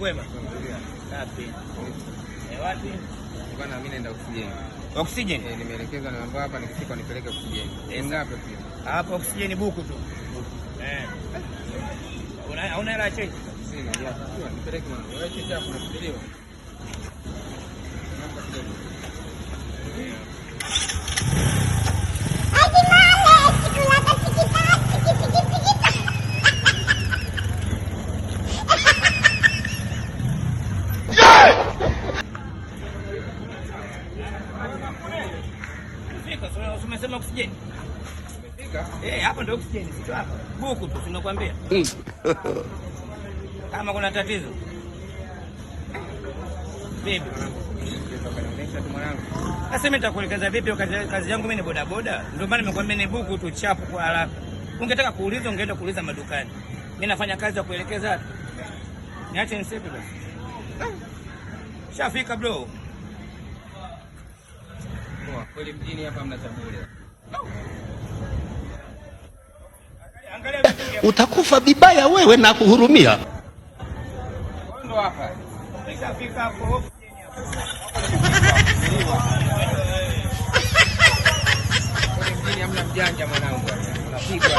kwema? Safi. Wapi? Bwana mimi naenda oksijeni. Oksijeni? Nimeelekezwa na mambo hapa nikifika nipeleke oksijeni. Ngapi pia? Hapa oksijeni buku tu. Una hela change? Sina, ya. Nipeleke mwana. Wewe change hapo nafikiriwa. Namba kidogo. Umesema oksijeni? Umefika? Hapa ndio oksijeni, sio hapa. Buku tu tunakwambia. Kama kuna tatizo. Vipi? Sasa mimi nitakuelekeza vipi kazi yangu mimi ni bodaboda? Ndio maana nimekwambia ni buku tu chapu kwa haraka. Ungetaka kuuliza ungeenda kuuliza madukani. Mimi nafanya kazi ya kuelekeza watu. Niache nisepe basi. Shafika bro. Kweli mjini hapa mna chakula. Utakufa vibaya wewe na kuhurumia. Ndo hapa. Nishafika hapo. Kweli mjini hamna mjanja mwanangu. Unapigwa.